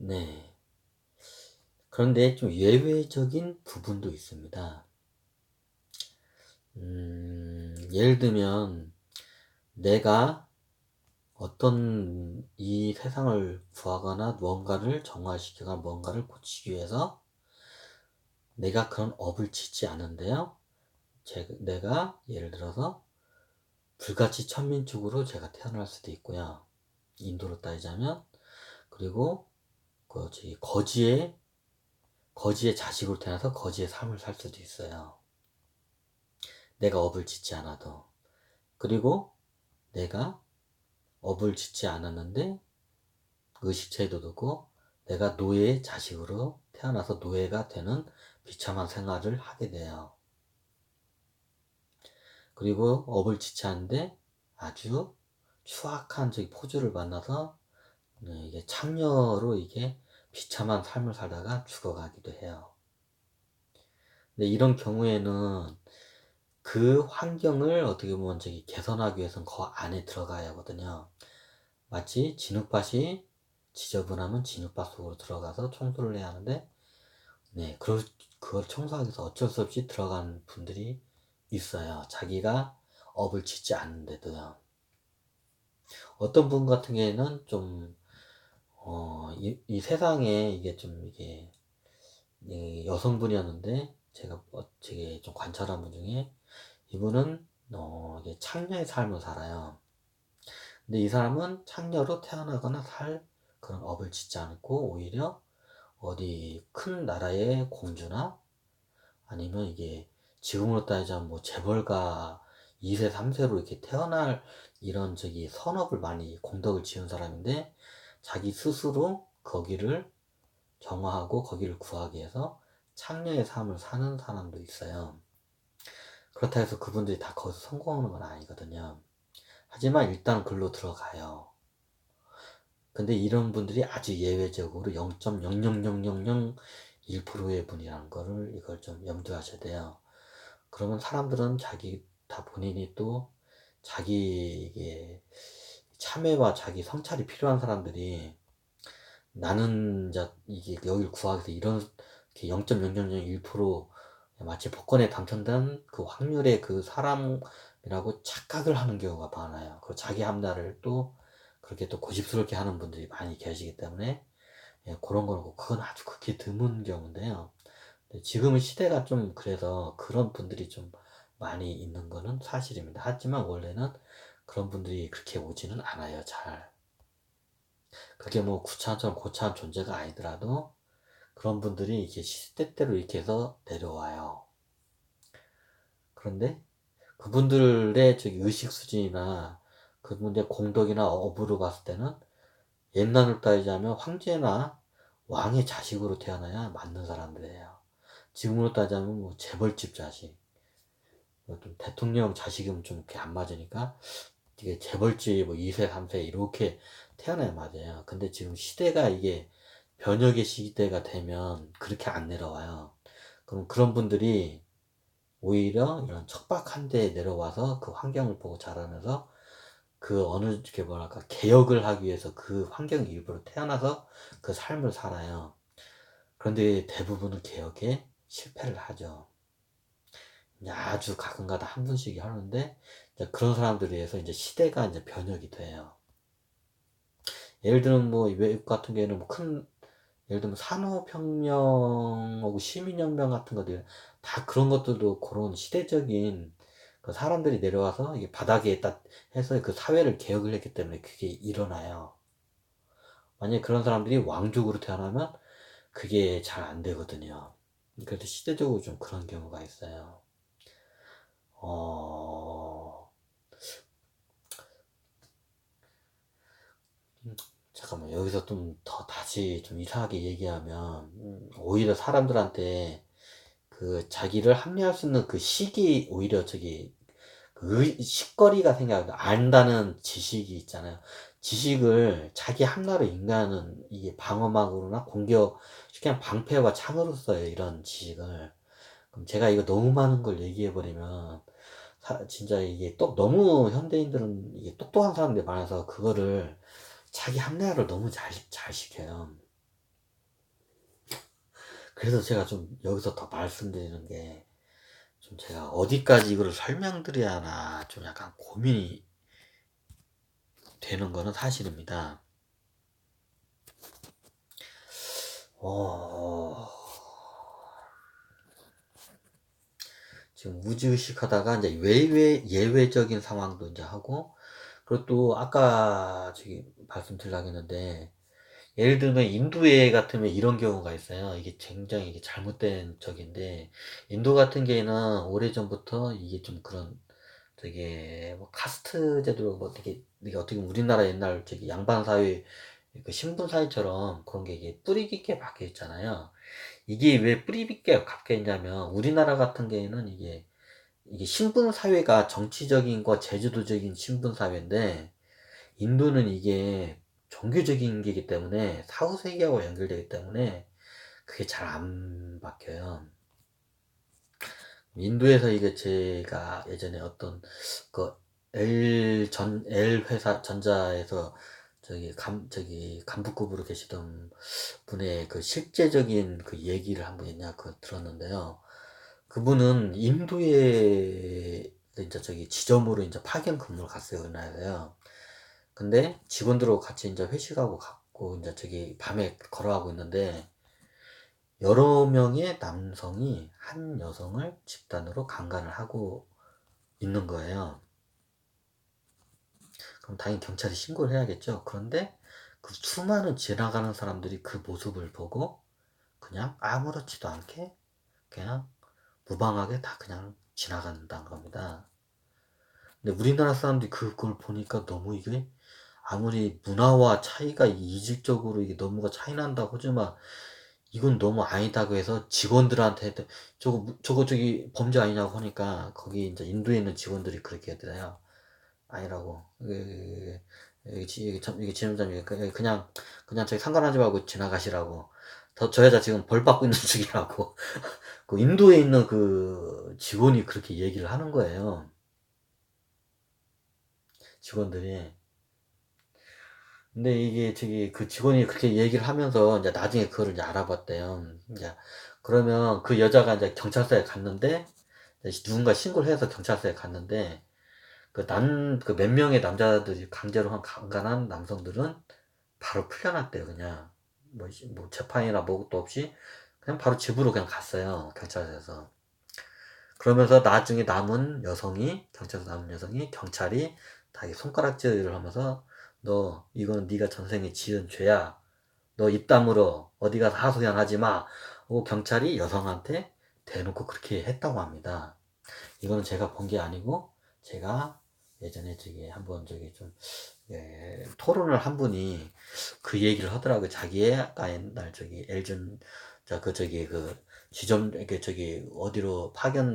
네. 그런데 좀 예외적인 부분도 있습니다. 예를 들면 내가 어떤 이 세상을 구하거나 무언가를 정화시키거나 뭔가를 고치기 위해서 내가 그런 업을 짓지 않은데요. 내가 예를 들어서 불같이 천민족으로 제가 태어날 수도 있고요. 인도로 따지자면. 그리고 거지의 자식으로 태어나서 거지의 삶을 살 수도 있어요. 내가 업을 짓지 않아도. 그리고 내가 업을 짓지 않았는데 의식체에도 두고 내가 노예의 자식으로 태어나서 노예가 되는 비참한 생활을 하게 돼요. 그리고 업을 짓지 않는데 아주 추악한 포주를 만나서 이게 창녀로 이게 비참한 삶을 살다가 죽어가기도 해요. 근데 이런 경우에는 그 환경을 어떻게 보면 개선하기 위해서는 그 안에 들어가야 하거든요. 마치 진흙밭이 지저분하면 진흙밭 속으로 들어가서 청소를 해야 하는데, 네, 그걸 청소하기 위해서 어쩔 수 없이 들어간 분들이 있어요. 자기가 업을 짓지 않는데도요. 어떤 분 같은 경우에는 이 세상에 이게 여성분이었는데, 제가 되게 좀 관찰한 분 중에, 이분은, 이게 창녀의 삶을 살아요. 근데 이 사람은 창녀로 태어나거나 살 그런 업을 짓지 않고, 오히려 어디 큰 나라의 공주나, 아니면 이게 지금으로 따지자면 재벌가 2세, 3세로 이렇게 태어날 이런 선업을 많이 공덕을 지은 사람인데, 자기 스스로 거기를 정화하고 거기를 구하기 위해서 창녀의 삶을 사는 사람도 있어요. 그렇다 해서 그분들이 다 거기서 성공하는 건 아니거든요. 하지만 일단 글로 들어가요. 근데 이런 분들이 아주 예외적으로 0.00001%의 분이라는 거를 이걸 좀 염두하셔야 돼요. 그러면 사람들은 본인이 또 자기 참회와 자기 성찰이 필요한 사람들이 나는 이게 여기를 구하기 위해서 이런 0.0001% 마치 복권에 당첨된 그 확률의 그 사람이라고 착각을 하는 경우가 많아요. 그 자기 합리화를 또 그렇게 또 고집스럽게 하는 분들이 많이 계시기 때문에, 예, 그런 거고 그건 아주 극히 드문 경우인데요. 지금은 시대가 좀 그래서 그런 분들이 좀 많이 있는 거는 사실입니다. 하지만 원래는 그런 분들이 그렇게 오지는 않아요, 잘. 그게 구차처럼 고차한 존재가 아니더라도 그런 분들이 이렇게 시대대로 이렇게 해서 내려와요. 그런데 그분들의 의식 수준이나 그분들의 공덕이나 업으로 봤을 때는 옛날로 따지자면 황제나 왕의 자식으로 태어나야 맞는 사람들이에요. 지금으로 따지자면 재벌집 자식, 좀 대통령 자식이면 좀 이렇게 안 맞으니까 이게 재벌집 2세, 3세 이렇게 태어나야 맞아요. 근데 지금 시대가 이게 변혁의 시대가 되면 그렇게 안 내려와요. 그럼 그런 분들이 오히려 이런 척박한 데에 내려와서 그 환경을 보고 자라면서 개혁을 하기 위해서 그 환경 일부로 태어나서 그 삶을 살아요. 그런데 대부분은 개혁에 실패를 하죠. 아주 가끔가다 한 분씩 하는데, 그런 사람들에 의해서 시대가 변혁이 돼요. 예를 들면 외국 같은 경우에는 예를 들면 산업혁명하고 시민혁명 같은 것들, 다 그런 것들도 그런 시대적인 그 사람들이 내려와서 이게 바닥에 딱 해서 그 사회를 개혁을 했기 때문에 그게 일어나요. 만약에 그런 사람들이 왕족으로 태어나면 그게 잘 안 되거든요. 그래서 시대적으로 좀 그런 경우가 있어요. 어, 잠깐만, 여기서 좀 더 다시 좀 이상하게 얘기하면, 오히려 사람들한테 자기를 합리화할 수 있는 그 식이 오히려 식거리가 생겨요. 안다는 지식이 있잖아요. 지식을 자기 합리화로 인간은 이게 방어막으로나 그냥 방패와 창으로 써요. 이런 지식을. 그럼 제가 이거 너무 많은 걸 얘기해버리면, 진짜 이게 너무 현대인들은 이게 똑똑한 사람들이 많아서 그거를 자기 합리화를 너무 잘 시켜요. 그래서 제가 좀 여기서 더 말씀드리는 게, 좀 제가 어디까지 이거를 설명드려야 하나 좀 약간 고민이 되는 거는 사실입니다. 어, 지금 우지의식 하다가 이제 예외적인 상황도 이제 하고, 그리고 또 아까 저기 말씀드리려고 했는데, 예를 들면 인도에 같으면 이런 경우가 있어요. 이게 굉장히 이게 잘못된 적인데, 인도 같은 경우에는 오래전부터 이게 좀 그런 되게 뭐 카스트 제도로 뭐 되게 이게 어떻게 보면 우리나라 옛날 저기 양반 사회 그 신분 사회처럼 그런 게 이게 뿌리 깊게 박혀 있잖아요. 이게 왜 뿌리 깊게 박혀 있냐면, 우리나라 같은 경우에는 이게 신분 사회가 정치적인 거 제주도적인 신분 사회인데, 인도는 이게 종교적인 게이기 때문에 사후세계하고 연결되기 때문에 그게 잘 안 박혀요. 인도에서 이게 제가 예전에 어떤 그 L 회사 전자에서 저기 간부급으로 계시던 분의 그 실제적인 그 얘기를 한번 옛날 그 들었는데요. 그분은 인도에 이제 저기 지점으로 이제 파견 근무를 갔어요, 은하에서요. 근데 직원들하고 같이 이제 회식하고 갔고 이제 저기 밤에 걸어가고 있는데, 여러 명의 남성이 한 여성을 집단으로 강간을 하고 있는 거예요. 그럼 당연히 경찰에 신고를 해야겠죠. 그런데 그 수많은 지나가는 사람들이 그 모습을 보고 그냥 아무렇지도 않게 그냥 무방하게 다 그냥 지나간다는 겁니다. 근데 우리나라 사람들이 그걸 보니까 너무 이게 아무리 문화와 차이가 이질적으로 이게 너무가 차이 난다고 하지만, 이건 너무 아니다고 해서 직원들한테 저거 저기 범죄 아니냐고 하니까, 거기 이제 인도에 있는 직원들이 그렇게 하더래요. 아니라고. 이게 지점장이 그냥 저기 상관하지 말고 지나가시라고. 저 여자 지금 벌 받고 있는 중이라고. 그 인도에 있는 그 직원이 그렇게 얘기를 하는 거예요. 직원들이. 근데 이게 저기 그 직원이 그렇게 얘기를 하면서 이제 나중에 그거를 이제 알아봤대요. 이제 그러면 그 여자가 이제 경찰서에 갔는데, 누군가 신고를 해서 경찰서에 갔는데, 그 몇 명의 남자들이 강제로 한 강간한 남성들은 바로 풀려났대요. 그냥 뭐 재판이나 뭐것도 없이 그냥 바로 집으로 그냥 갔어요, 경찰서에서. 그러면서 나중에 경찰서 남은 여성이 경찰이 다 손가락질을 하면서, 너 이건 네가 전생에 지은 죄야. 너 입 다물어. 어디 가서 하소연 하지 마. 하고 경찰이 여성한테 대놓고 그렇게 했다고 합니다. 이거는 제가 본 게 아니고, 제가 예전에 저기 한번 저기 좀 토론을 한 분이 그 얘기를 하더라고요. 자기가 옛날 저기 엘준 저기 그 지점 이렇게 저기 어디로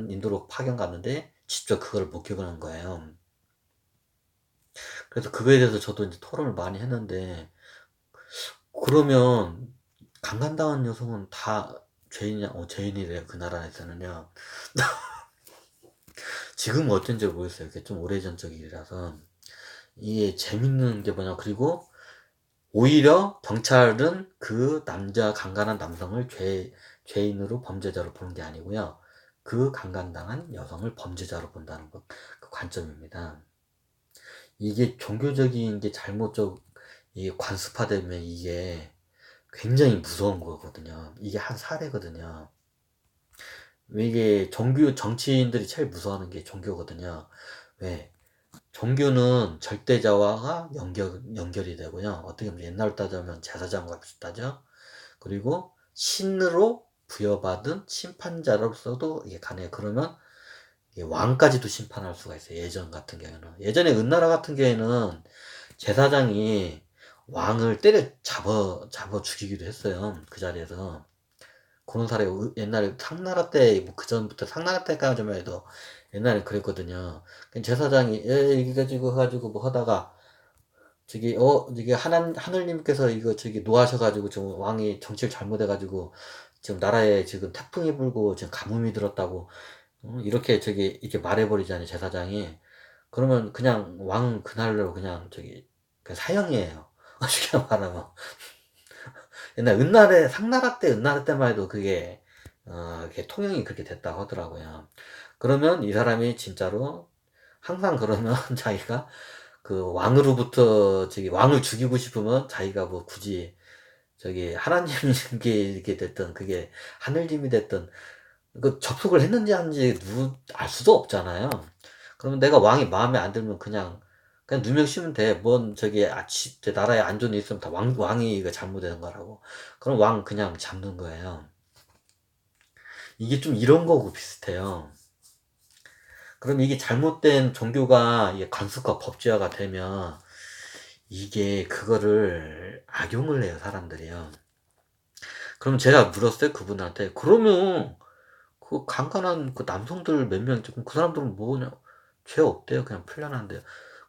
인도로 파견 갔는데 직접 그걸 목격을 한 거예요. 그래서 그거에 대해서 저도 이제 토론을 많이 했는데, 그러면 강간당한 여성은 다 죄인이냐? 죄인이래요, 그 나라에서는요. 지금은 어쩐지 모르겠어요. 그게 좀 오래전 적이라서. 이게 재밌는 게 뭐냐, 그리고 오히려 경찰은 그 강간한 남성을 죄인으로 범죄자로 보는 게 아니고요. 그 강간당한 여성을 범죄자로 본다는 것, 그 관점입니다. 이게 종교적인 게 이게 관습화되면 이게 굉장히 무서운 거거든요. 이게 한 사례거든요. 왜 이게 정치인들이 제일 무서워하는 게 종교거든요. 왜? 종교는 절대자와가 연결이 되고요. 어떻게 보면 옛날로 따지면 제사장과 비슷하죠. 그리고 신으로 부여받은 심판자로서도 이게 가능해요. 그러면 이게 왕까지도 심판할 수가 있어요. 예전 같은 경우에는. 예전에 은나라 같은 경우에는 제사장이 왕을 잡아 죽이기도 했어요. 그 자리에서. 그런 사례, 옛날에 상나라 때, 뭐, 그전부터 상나라 때까지만 해도 옛날에 그랬거든요. 제사장이, 이거 해가지고 뭐 하다가, 저기, 하늘님께서 이거 저기 노하셔가지고, 지금 왕이 정치를 잘못해가지고, 지금 나라에 지금 태풍이 불고, 지금 가뭄이 들었다고, 이렇게 말해버리잖아요, 제사장이. 그러면 그냥 왕 그날로 그냥 그냥 사형이에요. 쉽게 말하면. 옛날 상나라 때, 은나라 때만 해도 그게 이렇게 통영이 그렇게 됐다고 하더라고요. 그러면 이 사람이 진짜로 항상 그러면 자기가 그 왕으로부터 왕을 죽이고 싶으면 자기가 뭐 굳이 하나님이 이렇게 됐든 그게 하늘님이 됐든 그 접속을 했는지 아닌지 알 수도 없잖아요. 그러면 내가 왕이 마음에 안 들면 그냥 누명 씌우면 돼. 뭔 제 나라에 안전이 있으면 다 왕이 이거 잘못된 거라고. 그럼 왕 그냥 잡는 거예요. 이게 좀 이런 거고 비슷해요. 그럼 이게 잘못된 종교가 이게 관습과 법제화가 되면 이게 그거를 악용을 해요, 사람들이요. 그럼 제가 물었어요, 그분한테. 그러면 그 강간한 그 남성들 몇 명 있고 그 사람들은 뭐냐? 죄 없대요. 그냥 풀려난대요.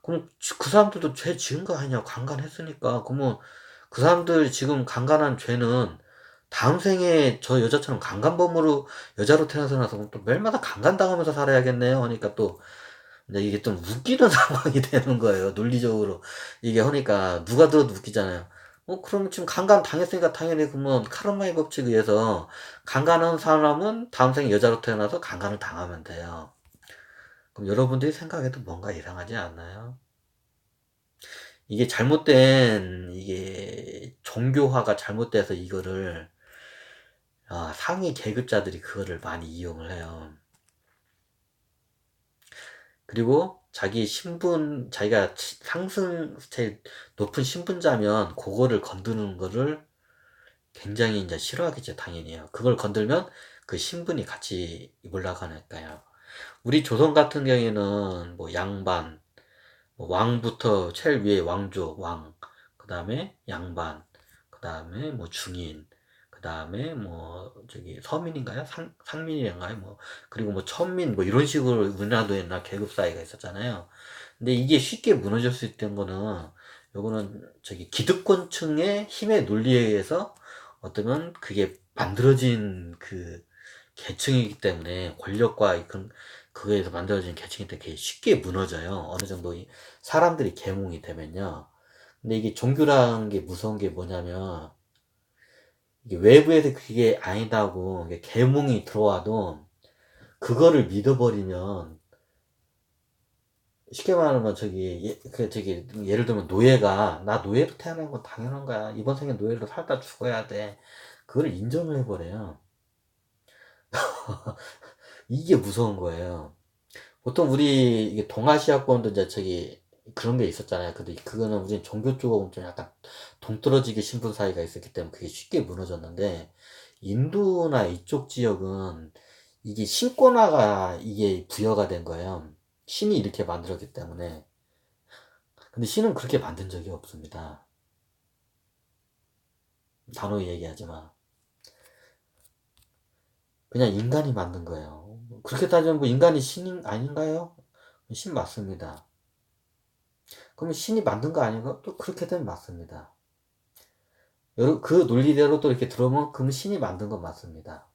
그럼 그 사람들도 죄 지은 거 아니냐? 강간했으니까. 그러면 그 사람들 지금 강간한 죄는 다음 생에 저 여자처럼 강간범으로 여자로 태어나서 또 매일마다 강간당하면서 살아야겠네요. 하니까 또 이제 이게 좀 웃기는 상황이 되는 거예요. 논리적으로 이게 하니까 누가 들어도 웃기잖아요. 그럼 지금 강간 당했으니까 당연히 그러면 카르마의 법칙에 의해서 강간한 사람은 다음 생에 여자로 태어나서 강간을 당하면 돼요. 그럼 여러분들이 생각해도 뭔가 이상하지 않나요? 이게 이게 종교화가 잘못돼서 이거를 상위 계급자들이 그거를 많이 이용을 해요. 그리고 자기가 제일 높은 신분자면 그거를 건드는 거를 굉장히 이제 싫어하겠죠, 당연히요. 그걸 건들면 그 신분이 같이 올라가니까요. 우리 조선 같은 경우에는 뭐 양반, 뭐 왕부터 제일 위에 왕족, 그 다음에 양반, 그 다음에 뭐 중인, 그 다음에 뭐 서민인가요? 상민인가요? 뭐 그리고 뭐 천민 뭐 이런 식으로 우리나라도 옛날 계급 사회가 있었잖아요. 근데 이게 쉽게 무너질 수 있던 거는 요거는 기득권층의 힘의 논리에 의해서 어쩌면 그게 만들어진 그 계층이기 때문에 권력과 그거에서 만들어진 계층이 되게 쉽게 무너져요. 어느 정도 사람들이 계몽이 되면요. 근데 이게 종교라는 게 무서운 게 뭐냐면 이게 외부에서 그게 아니다고 이게 계몽이 들어와도 그거를 믿어버리면 쉽게 말하면 예를 들면 노예가 나 노예로 태어난 건 당연한 거야. 이번 생에 노예로 살다 죽어야 돼. 그걸 인정을 해버려요. 이게 무서운 거예요. 보통 우리 이게 동아시아권도 이제 그런 게 있었잖아요. 근데 그거는 우리 종교 쪽하고는 좀 약간 동떨어지게 신분 사이가 있었기 때문에 그게 쉽게 무너졌는데 인도나 이쪽 지역은 이게 신권화가 이게 부여가 된 거예요. 신이 이렇게 만들었기 때문에. 근데 신은 그렇게 만든 적이 없습니다. 단호히 얘기하지 마. 그냥 인간이 만든 거예요. 그렇게 따지면 뭐 인간이 신 아닌가요? 신 맞습니다. 그러면 신이 만든 거 아닌가? 또 그렇게 되면 맞습니다. 그 논리대로 또 이렇게 들어오면 그럼 신이 만든 건 맞습니다.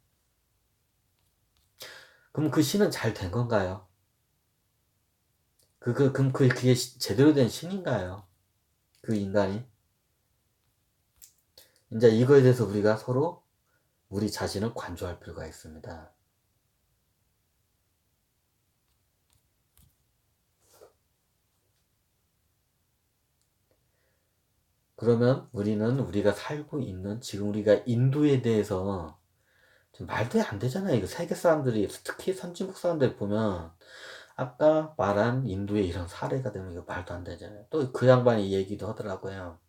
그럼 그 신은 잘 된 건가요? 그럼 그게 제대로 된 신인가요? 그 인간이? 이제 이거에 대해서 우리가 서로 우리 자신을 관조할 필요가 있습니다. 그러면 우리가 살고 있는 지금 우리가 인도에 대해서 좀 말도 안 되잖아요. 이거 세계 사람들이 특히 선진국 사람들 보면 아까 말한 인도의 이런 사례가 되면 이거 말도 안 되잖아요. 또 그 양반이 얘기도 하더라고요.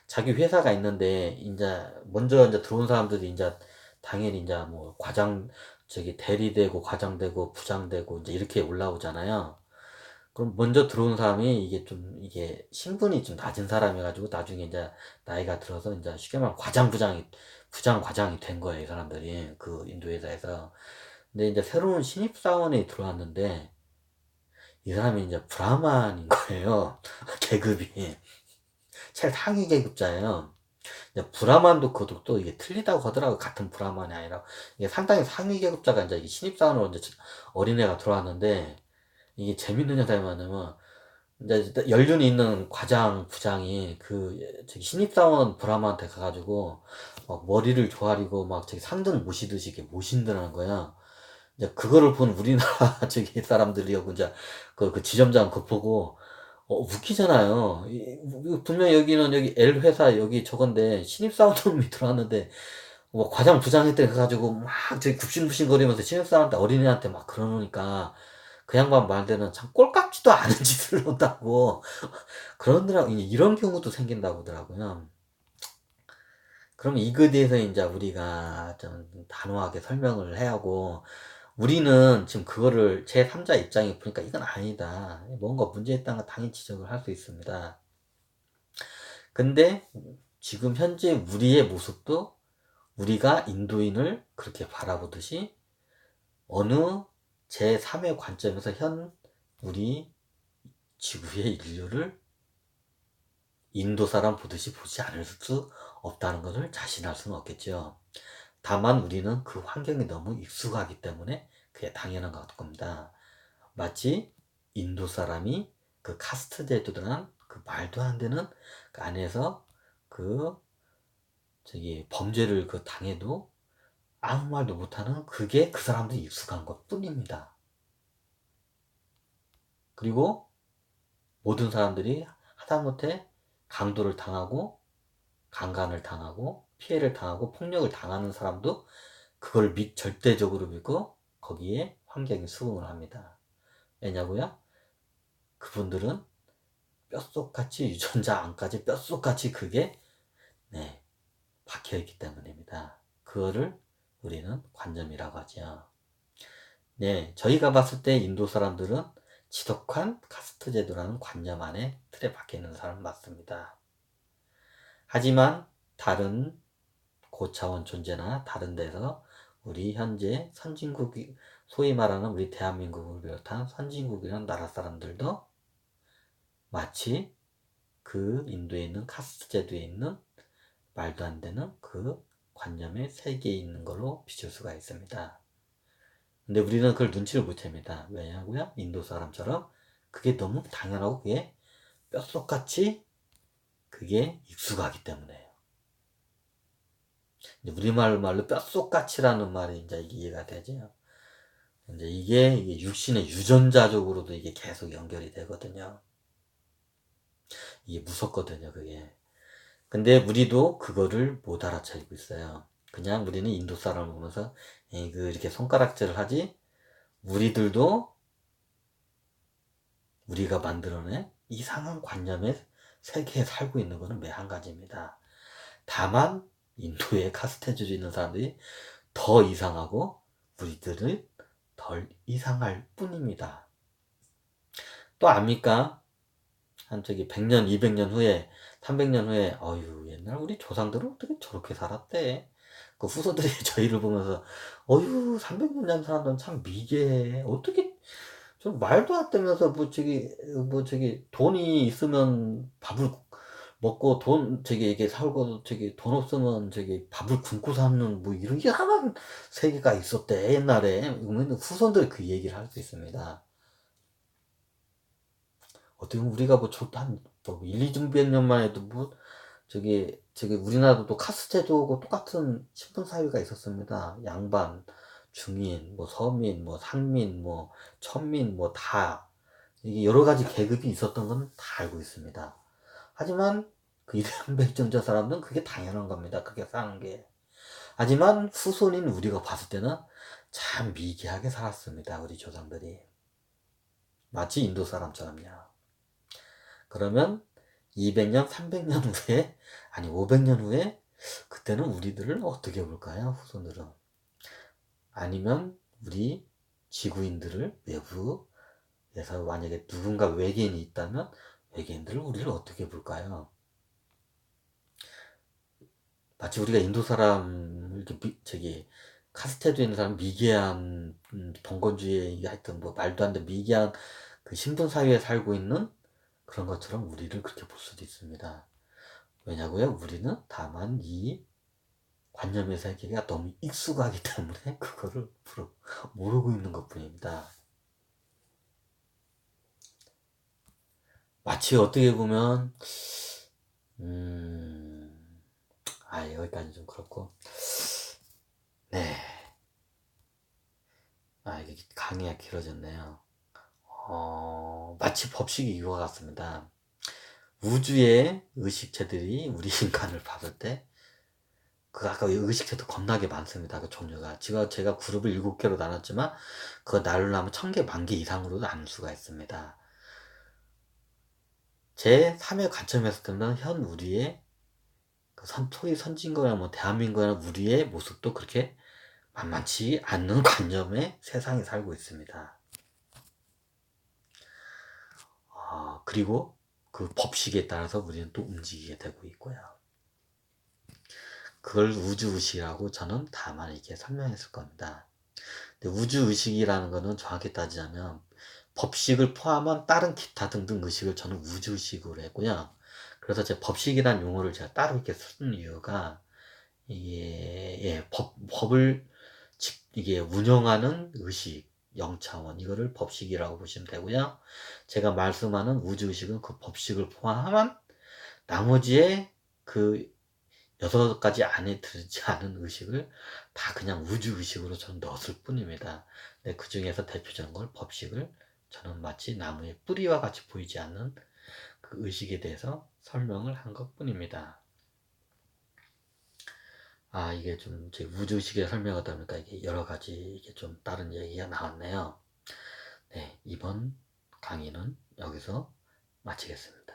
자기 회사가 있는데 이제 먼저 이제 들어온 사람들이 이제 당연히 이제 뭐 대리되고 과장되고 부장되고 이제 이렇게 올라오잖아요. 그럼 먼저 들어온 사람이 이게 신분이 좀 낮은 사람이가지고 나중에 이제 나이가 들어서 이제 쉽게 말하면 부장 과장이 된 거예요, 이 사람들이 그 인도 회사에서. 근데 이제 새로운 신입 사원이 들어왔는데 이 사람이 이제 브라만인 거예요. 계급이 최상위 계급자예요. 브라만도 그것도 또 이게 틀리다고 하더라고. 같은 브라만이 아니라 이게 상당히 상위 계급자가 이제 신입사원으로 이제 어린애가 들어왔는데 이게 재밌는 현상이 뭐냐면 이제 연륜이 있는 과장 부장이 신입사원 브라만한테 가가지고 막 머리를 조아리고 막 저기 상등 모시듯이 이렇게 모신다는 거야. 이제 그거를 본 우리나라 저기 사람들이하고 이제 그 지점장 그거 보고 웃기잖아요. 분명 여기는 여기 L 회사 여기 저건데 신입사원들이 들어왔는데 뭐 과장 부장했대 해가지고 막 저기 굽신굽신거리면서 신입사원한테 어린애한테 막 그러니까 그 양반 말대로는 참 꼴깍지도 않은 짓을 한다고 그런더라고. 이런 경우도 생긴다고 하더라고요. 그럼 이거에 대해서 이제 우리가 좀 단호하게 설명을 해야 하고, 우리는 지금 그거를 제3자 입장에 보니까 이건 아니다. 뭔가 문제 있다는 거 당연히 지적을 할 수 있습니다. 근데 지금 현재 우리의 모습도 우리가 인도인을 그렇게 바라보듯이 어느 제3의 관점에서 우리 지구의 인류를 인도 사람 보듯이 보지 않을 수 없다는 것을 자신할 수는 없겠죠. 다만 우리는 그 환경이 너무 익숙하기 때문에 그게 당연한 것 겁니다. 마치 인도 사람이 그 카스트 제도란 그 말도 안 되는 그 안에서 그 저기 범죄를 그 당해도 아무 말도 못하는 그게 그 사람들이 익숙한 것 뿐입니다. 그리고 모든 사람들이 하다못해 강도를 당하고 강간을 당하고 피해를 당하고 폭력을 당하는 사람도 그걸 절대적으로 믿고 거기에 환경에 수긍을 합니다. 왜냐고요? 그분들은 뼛속같이 유전자 안까지 뼛속같이 그게 네, 박혀있기 때문입니다. 그거를 우리는 관념이라고 하죠. 네, 저희가 봤을 때 인도 사람들은 지독한 카스트 제도라는 관념 안에 틀에 박혀있는 사람 맞습니다. 하지만 다른 고차원 존재나 다른 데서 우리 현재 선진국이 소위 말하는 우리 대한민국을 비롯한 선진국이라는 나라 사람들도 마치 그 인도에 있는 카스트 제도에 있는 말도 안 되는 그 관념의 세계에 있는 걸로 비출 수가 있습니다. 근데 우리는 그걸 눈치를 못 챕니다. 왜냐고요? 인도 사람처럼 그게 너무 당연하고 그게 뼛속같이 그게 익숙하기 때문에요. 우리말로 뼛속같이라는 말이 이제 이해가 되죠. 이제 이게 육신의 유전자적으로도 이게 계속 연결이 되거든요. 이게 무섭거든요, 그게. 근데 우리도 그거를 못 알아차리고 있어요. 그냥 우리는 인도 사람을 보면서 이렇게 손가락질을 하지, 우리들도 우리가 만들어낸 이상한 관념의 세계에 살고 있는 것은 매 한 가지입니다. 다만 인도에 카스테주에 있는 사람들이 더 이상하고 우리들은 덜 이상할 뿐입니다. 또 압니까? 한 저기 100년, 200년 후에, 300년 후에 어휴 옛날 우리 조상들은 어떻게 저렇게 살았대? 그 후손들이 저희를 보면서 어휴 300년 전 사람들은 참 미개해. 어떻게 좀 말도 안 되면서 뭐 저기 돈이 있으면 밥을 먹고 돈 저기 이게 살고 저기 돈 없으면 저기 밥을 굶고 사는 뭐 이런 희한한 세계가 있었대 옛날에. 후손들이 그 얘기를 할 수 있습니다. 어떻게 보면 우리가 뭐 1, 200년만 해도 뭐 저기 우리나라도 또 카스테도 똑같은 신분 사회가 있었습니다. 양반, 중인, 뭐 서민, 뭐 상민, 뭐 천민, 뭐 다 이게 여러 가지 계급이 있었던 건 다 알고 있습니다. 하지만 그 이대한 백정자 사람들은 그게 당연한 겁니다. 그게 사는 게. 하지만 후손인 우리가 봤을 때는 참 미개하게 살았습니다. 우리 조상들이. 마치 인도 사람처럼요. 그러면 200년, 300년 후에, 아니 500년 후에 그때는 우리들을 어떻게 볼까요? 후손들은. 아니면 우리 지구인들을 외부에서 만약에 누군가 외계인이 있다면 외계인들을 우리를 어떻게 볼까요? 마치 우리가 인도 사람 이렇게 저기 카스테드에 있는 사람 미개한 봉건주의 하여튼 뭐 말도 안 되는 미개한 그 신분 사회에 살고 있는 그런 것처럼 우리를 그렇게 볼 수도 있습니다. 왜냐고요? 우리는 다만 이 관념의 세계가 너무 익숙하기 때문에 그거를 모르고 있는 것 뿐입니다. 마치 어떻게 보면 여기까지 좀 그렇고. 네. 이게 강의가 길어졌네요. 마치 법칙이 이와 같습니다. 우주의 의식체들이 우리 인간을 봤을 때, 아까 의식체도 겁나게 많습니다. 그 종류가. 제가 그룹을 7개로 나눴지만, 그거 나누려면 1000개, 10,000개 이상으로도 나눌 수가 있습니다. 제 3의 관점에서 보면, 현 우리의, 소위 선진국이나 대한민국이나 우리의 모습도 그렇게 만만치 않는 관념의 세상에 살고 있습니다. 그리고 그 법칙에 따라서 우리는 또 움직이게 되고 있고요. 그걸 우주의식이라고 저는 다만 이렇게 설명했을 겁니다. 근데 우주의식이라는 거는 정확히 따지자면 법칙을 포함한 다른 기타 등등 의식을 저는 우주의식으로 했고요. 그래서 제 법칙이라는 용어를 제가 따로 이렇게 쓴 이유가 이게 법을 이게 운영하는 의식, 영차원 이거를 법칙이라고 보시면 되고요. 제가 말씀하는 우주의식은 그 법칙을 포함한 나머지의 그 6가지 안에 들지 않은 의식을 다 그냥 우주의식으로 저는 넣었을 뿐입니다. 근데 그 중에서 대표적인 걸 법칙을 저는 마치 나무의 뿌리와 같이 보이지 않는 그 의식에 대해서 설명을 한 것 뿐입니다. 이게 좀 제 우주의식에 설명하다 보니까 이게 여러 가지 이게 좀 다른 얘기가 나왔네요. 네, 이번 강의는 여기서 마치겠습니다.